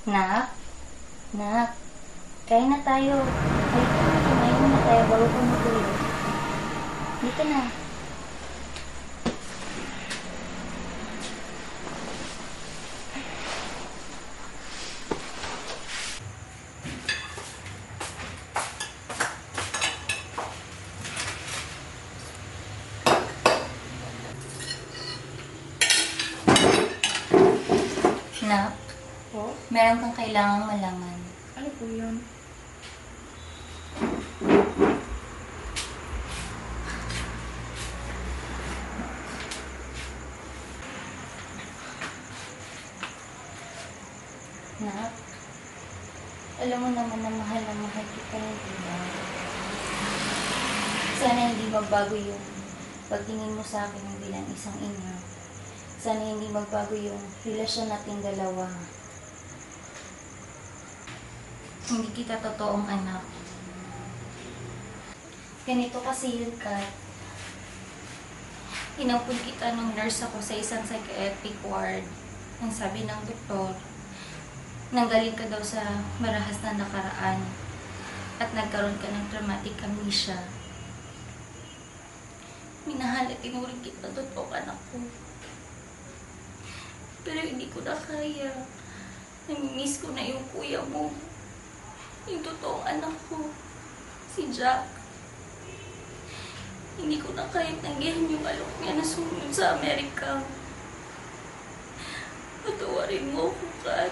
Nak? Nak? Kain na tayo. Kumain muna tayo bago ko matulog. Dito na. Nak? Po? Meron kang kailangang malaman. Ano po yun? Nak? Alam mo naman na mahal kita, hindi ba? Sana hindi magbago yung pagtingin mo sa akin bilang isang ina. Sana hindi magbago yung relasyon nating dalawa. Hindi kita totoong anak. Ganito kasi yun, Kat. Inampun kita nung nurse ako sa isang psychiatric ward. Ang sabi ng doktor, nanggaling ka daw sa marahas na nakaraan at nagkaroon ka ng traumatic amnesia. Minahal at tinuring kita totoong anak ko. Pero hindi ko na kaya. Namimiss ko na yung kuya mo. Yung totoong anak ko, si Jack. Hindi ko na kayang tanggihan yung alok niya na sumunod sa Amerika. Patawarin mo ako, Kat.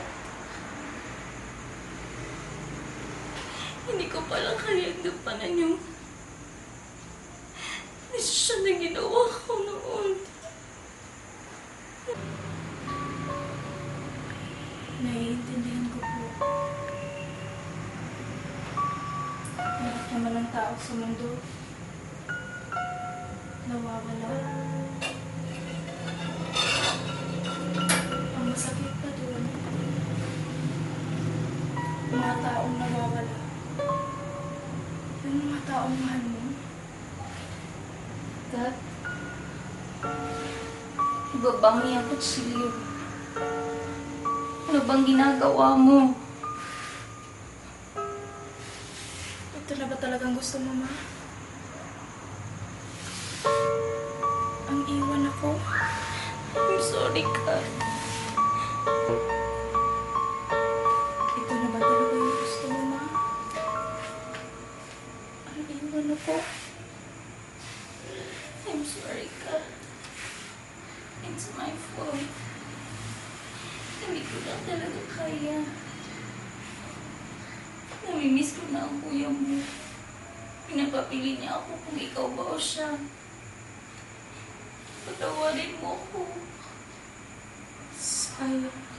Hindi ko pala kayang gampanan yung desisyon na ginawa ko noon. Naiintindihan ko po. Lahat naman ng tao sa mundo nawawala. Ang masakit pa doon, mga taong nawawala. Yung mga taong mahal mo. Kat, ibabang niya ako silyo. Ano bang ginagawa mo? Ito na ba talagang gusto mo, Ma? Ang iwan ako. I'm sorry, Kat. Ito na ba talaga yung gusto mo, Ma? Ang iwan ako. I'm sorry, Kat. It's my fault. Hindi ko lang talaga kaya. Namimiss ko na ang kuya mo. Pinapapili niya ako kung ikaw ba o siya. Patawarin mo ako. Sayang.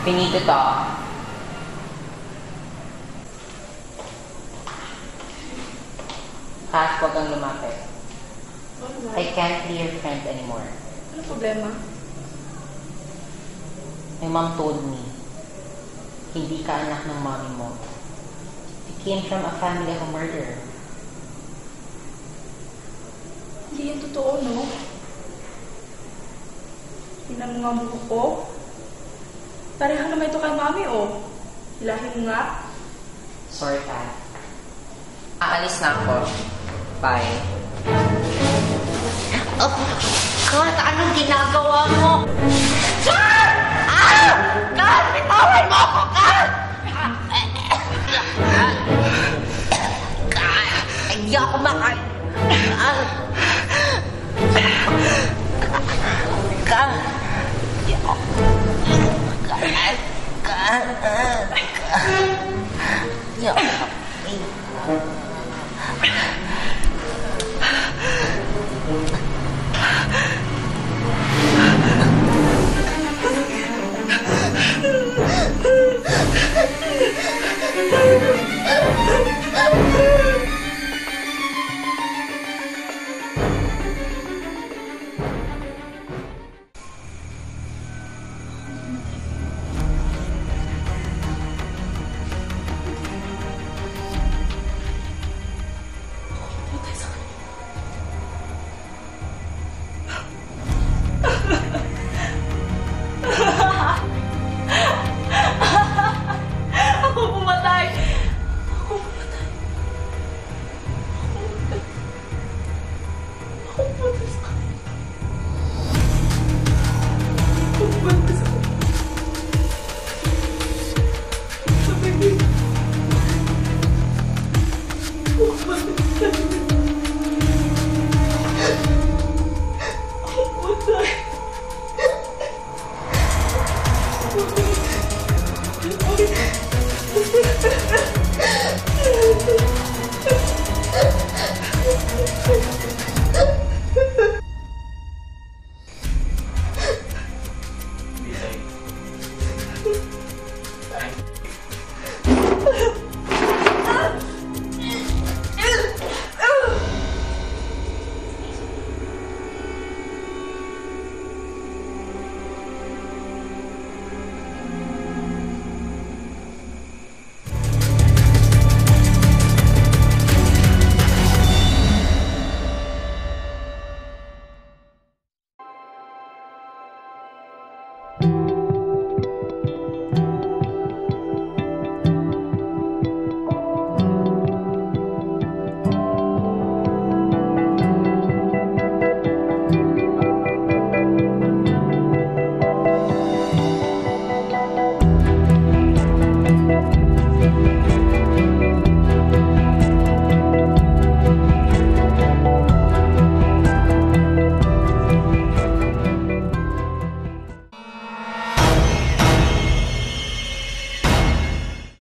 Finito to. Kat, huwag kang lumapit. I can't be your friend anymore. Ano problema? My mom told me, hindi ka anak ng mommy mo. You came from a family of a murderer. Hindi yan totoo, no? Tingnan mo nga mo ko. Pareha naman ito kay mami, oh. Hilahin mo nga. Sorry, Kat. Aalis na ako. Bye. Oh, Kat, anong ginagawa mo? Kat! Ah! Kat, bitawan mo ako, Kat! Kat, hindi ako makal... Kat! Hindi ako... Kat! Kat! Kat! Hindi ako...